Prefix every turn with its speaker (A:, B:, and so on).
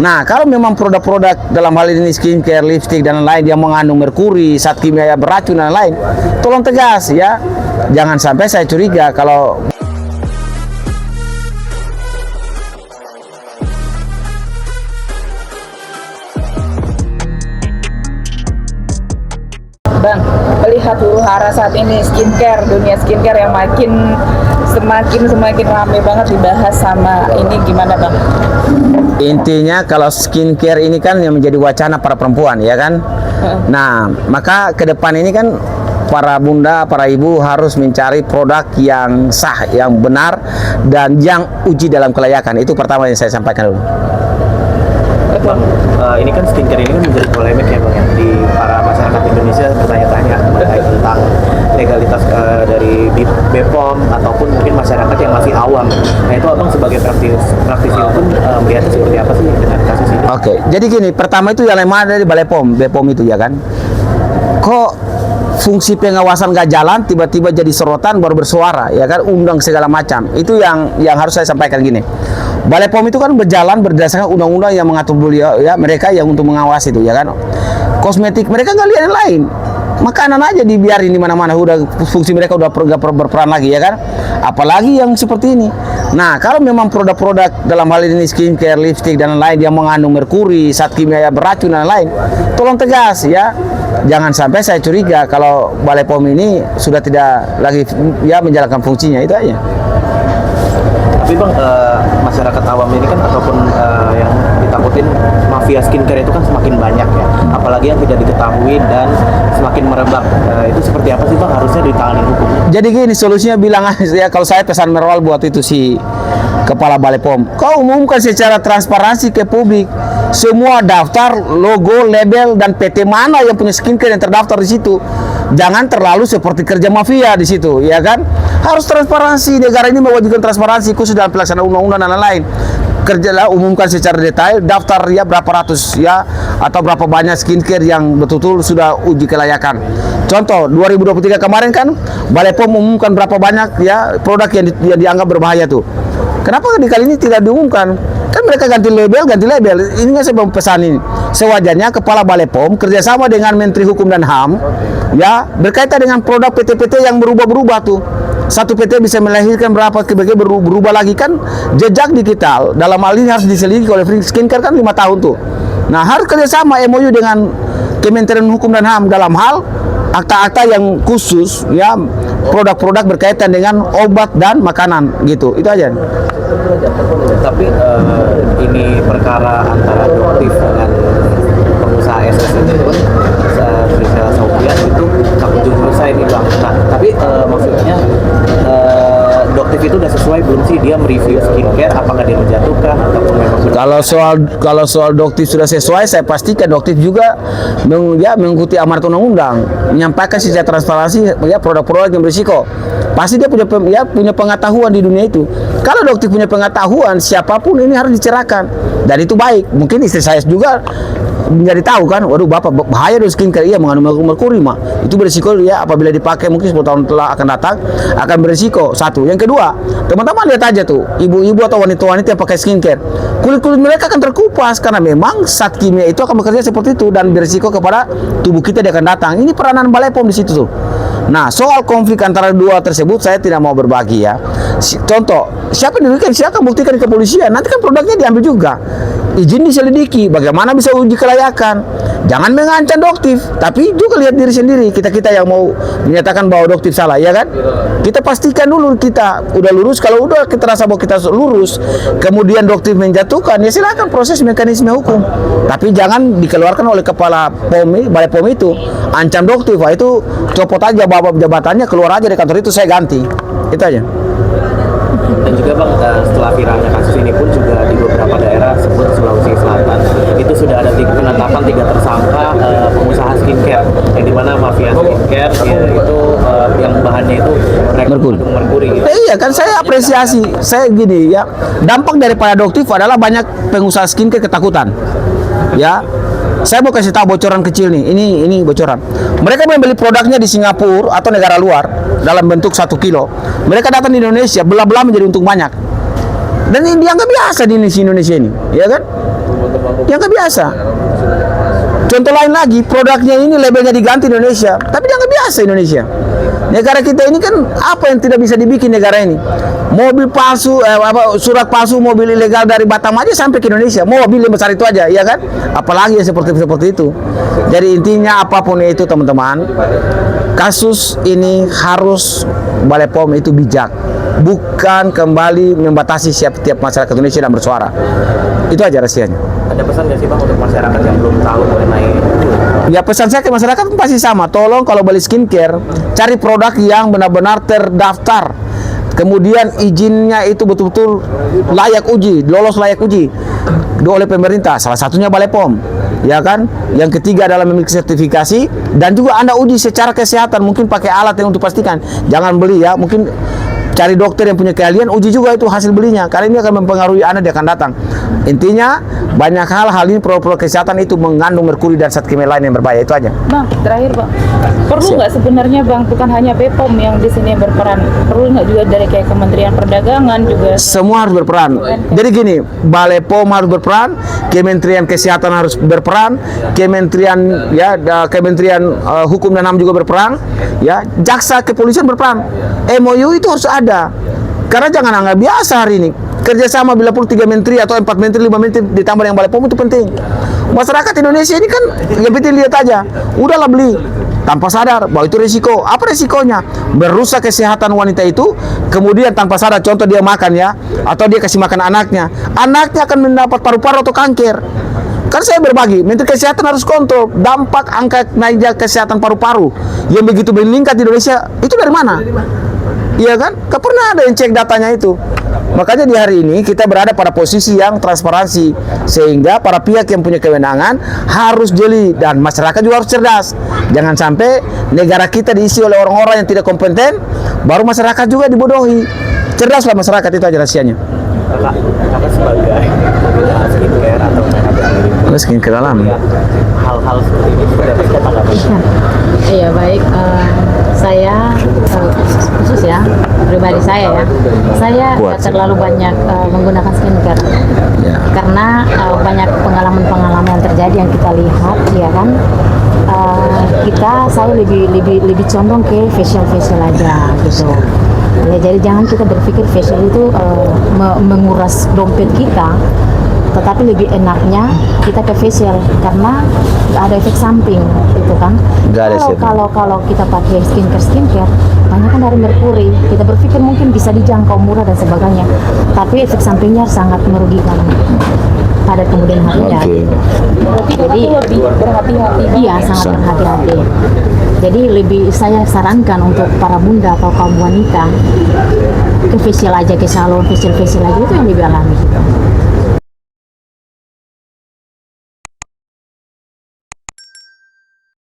A: Nah, kalau memang produk-produk dalam hal ini skincare, lipstick dan lain-lain yang mengandung merkuri, zat kimia beracun dan lain, tolong tegas ya. Jangan sampai saya curiga kalau
B: Bang, melihat huru-hara saat ini skincare, dunia skincare yang semakin ramai banget dibahas sama ini, gimana Bang?
A: intinya kalau skincare ini kan yang menjadi wacana para perempuan, ya kan? Nah, maka ke depan ini kan para bunda, para ibu harus mencari produk yang sah, yang benar, dan yang uji dalam kelayakan. Itu pertama yang saya sampaikan dulu.
C: Bang, ini kan skincare ini kan menjadi polemik ya Bang ya, di para masyarakat Indonesia bertanya-tanya mengenai tentang legalitas dari BPOM ataupun mungkin masyarakat yang masih awam. Nah itu Abang sebagai praktisi hukum melihatnya seperti apa sih dengan kasus ini?
A: Oke, jadi gini, pertama itu yang ada di Balai POM, BPOM itu ya kan. Kok fungsi pengawasan gak jalan, tiba-tiba jadi sorotan baru bersuara, ya kan, undang segala macam. Itu yang harus saya sampaikan gini. Balai POM itu kan berjalan berdasarkan undang-undang yang mengatur beliau, ya, mereka yang untuk mengawasi itu, ya kan. Kosmetik mereka nggak lihat yang lain, makanan aja dibiarin di mana-mana, udah fungsi mereka udah berperan lagi, ya kan. Apalagi yang seperti ini. Nah, kalau memang produk-produk dalam hal ini skincare, lipstick dan lain yang mengandung merkuri, zat kimia beracun dan lain, tolong tegas ya. Jangan sampai saya curiga kalau Balai POM ini sudah tidak lagi ya menjalankan fungsinya, itu aja.
C: Tapi Bang, masyarakat awam ini kan ataupun yang ditakutin mafia skincare itu kan semakin banyak ya, apalagi yang tidak diketahui dan semakin merebak. Itu seperti apa sih Bang harusnya ditangani hukum?
A: Jadi gini, solusinya bilang ya, kalau saya pesan moral buat itu si kepala Balai POM, kau umumkan secara transparansi ke publik semua daftar, logo, label dan PT mana yang punya skincare yang terdaftar di situ. Jangan terlalu seperti kerja mafia di situ, ya kan? Harus transparansi. Negara ini mewajibkan transparansi khusus dalam pelaksanaan undang-undang dan lain-lain. Kerjalah, umumkan secara detail daftar ya berapa ratus ya atau berapa banyak skincare yang betul-betul sudah uji kelayakan. Contoh 2023 kemarin kan Balai POM umumkan berapa banyak ya produk yang dianggap berbahaya tuh. Kenapa di kali ini tidak diumumkan? Kan mereka ganti label. Ini kan saya mau pesan ini. Sewajarnya kepala Balai POM kerjasama dengan Menteri Hukum dan HAM ya berkaitan dengan produk PT-PT yang berubah-berubah tuh. Satu PT bisa melahirkan berapa berubah lagi kan, jejak digital dalam hal ini harus diselidiki oleh skincare kan 5 tahun tuh. Nah, harus kerjasama MOU dengan Kementerian Hukum dan HAM dalam hal akta-akta yang khusus ya, produk-produk berkaitan dengan obat dan makanan gitu. Itu aja.
C: Tapi ini perkara antara Doktif dengan pengusaha SS itu kan Rizal Saubian itu tak kunjung selesai nih Bang. Nah, tapi maksudnya Doktif itu udah sesuai belum sih dia mereview skincare, apakah dia menjatuhkan ataupun memang
A: kalau soal Doktif sudah sesuai, saya pastikan Doktif juga mengikuti amanat undang-undang, menyampaikan secara transparansi ya produk-produk yang berisiko. Pasti dia punya pengetahuan di dunia itu. Kalau Doktif punya pengetahuan, siapapun ini harus dicerahkan. Dan itu baik. Mungkin istri saya juga menjadi tahu kan, waduh bapak bahaya dong skincare, iya mengandung merkuri mah. Itu berisiko ya, apabila dipakai mungkin 10 tahun telah akan datang akan berisiko. Satu. Yang kedua, teman-teman lihat aja tuh, ibu-ibu atau wanita-wanita yang pakai skincare, kulit-kulit mereka akan terkupas karena memang zat kimia itu akan bekerja seperti itu dan berisiko kepada tubuh kita dia akan datang. Ini peranan Balai POM di situ tuh. Nah, soal konflik antara dua tersebut saya tidak mau berbagi ya. Contoh, siapa yang dirugikan? Siapa buktikan ke kepolisian? Nanti kan produknya diambil juga. Izin diselidiki, bagaimana bisa uji kelayakan. Jangan mengancam Doktif, tapi juga lihat diri sendiri. Kita yang mau menyatakan bahwa Doktif salah, ya kan? Kita pastikan dulu kita udah lurus. Kalau udah kita rasa bahwa kita lurus, kemudian Doktif menjatuhkan, ya silakan proses mekanisme hukum. Tapi jangan dikeluarkan oleh kepala POM, Balai POM itu ancam Doktif. Wah, itu copot aja bawa jabatannya, keluar aja dari kantor itu, saya ganti. Itu aja.
C: Dan juga Bang, setelah viralnya kasus ini pun juga di beberapa daerah sebut Sulawesi Selatan itu sudah ada penetapan 3 tersangka pengusaha skincare, yang dimana mafia skincare itu yang bahannya itu merkuri gitu.
A: Iya kan, saya apresiasi. Saya gini ya, dampak daripada Doktif adalah banyak pengusaha skincare ketakutan ya. Saya mau kasih tahu bocoran kecil nih, ini bocoran. Mereka membeli produknya di Singapura atau negara luar dalam bentuk 1 kilo. Mereka datang di Indonesia, belah-belah menjadi untung banyak. Dan ini dianggap biasa di Indonesia ini, ya kan? Yang nggak biasa. Contoh lain lagi, produknya ini labelnya diganti Indonesia, tapi dia nggak biasa Indonesia. Negara kita ini kan apa yang tidak bisa dibikin negara ini? Mobil palsu, surat palsu mobil ilegal dari Batam aja sampai ke Indonesia. Mobil yang besar itu aja, ya kan? Apalagi yang seperti itu. Jadi intinya apapun itu teman-teman, kasus ini harus Balai POM itu bijak, bukan kembali membatasi setiap masyarakat Indonesia dan bersuara. Itu aja rahasianya.
C: Ada pesan nggak sih Bang untuk masyarakat yang belum tahu mengenai itu?
A: Ya pesan saya ke masyarakat pasti sama. Tolong kalau beli skincare, cari produk yang benar-benar terdaftar. Kemudian izinnya itu betul-betul layak uji, lolos layak uji oleh pemerintah. Salah satunya Balai POM, ya kan? Yang ketiga adalah memiliki sertifikasi dan juga Anda uji secara kesehatan, mungkin pakai alat yang untuk pastikan. Jangan beli ya, mungkin cari dokter yang punya keahlian, uji juga itu hasil belinya, karena ini akan mempengaruhi Anda, dia akan datang. Intinya banyak hal ini produk kesehatan itu mengandung merkuri dan zat kimia lain yang berbahaya. Itu aja.
B: Bang, terakhir Bang, perlu nggak sebenarnya Bang, bukan hanya BPOM yang di sini berperan, perlu nggak juga dari kayak Kementerian Perdagangan juga?
A: Semua harus berperan. Jadi gini, Balai POM harus berperan, Kementerian Kesehatan harus berperan, Kementerian Hukum dan HAM juga berperan, ya, jaksa kepolisian berperan. MOU itu harus ada. Karena jangan anggap biasa hari ini. Kerjasama bila perlu 3 menteri atau 4 menteri, 5 menteri ditambah yang Balai POM itu penting. Masyarakat Indonesia ini kan yang penting lihat aja, udahlah beli tanpa sadar bahwa itu risiko. Apa risikonya? Merusak kesehatan wanita itu, kemudian tanpa sadar, contoh dia makan ya, atau dia kasih makan anaknya akan mendapat paru-paru atau kanker. Kan saya berbagi, Menteri Kesehatan harus kontrol dampak angka naiknya kesehatan paru-paru yang begitu meningkat di Indonesia itu dari mana? Iya kan? Gak pernah ada yang cek datanya itu. Makanya di hari ini kita berada pada posisi yang transparansi, sehingga para pihak yang punya kewenangan harus jeli dan masyarakat juga harus cerdas. Jangan sampai negara kita diisi oleh orang-orang yang tidak kompeten, baru masyarakat juga dibodohi. Cerdaslah masyarakat, itu aja rahasianya.
C: Kakak sebagai skincare atau makeup
A: Skincare dalam.
C: hal-hal seperti ini dapat tanggapan?
D: Iya baik, saya khusus ya, pribadi saya nggak terlalu banyak menggunakan skincare
A: Ya.
D: karena banyak pengalaman-pengalaman yang terjadi yang kita lihat, ya kan. Saya lebih condong ke facial aja gitu. Ya, jadi jangan kita berpikir facial itu menguras dompet kita, tetapi lebih enaknya kita ke facial karena nggak ada efek samping gitu kan. Kalau kita pakai skincare banyak kan dari merkuri, kita berpikir mungkin bisa dijangkau murah dan sebagainya, tapi efek sampingnya sangat merugikan pada kemudian harinya. Jadi
B: lebih berhati-hati.
D: iya, sangat berhati-hati. Jadi lebih saya sarankan untuk para bunda atau kaum wanita ke facial aja, ke salon facial aja, itu yang lebih alami gitu.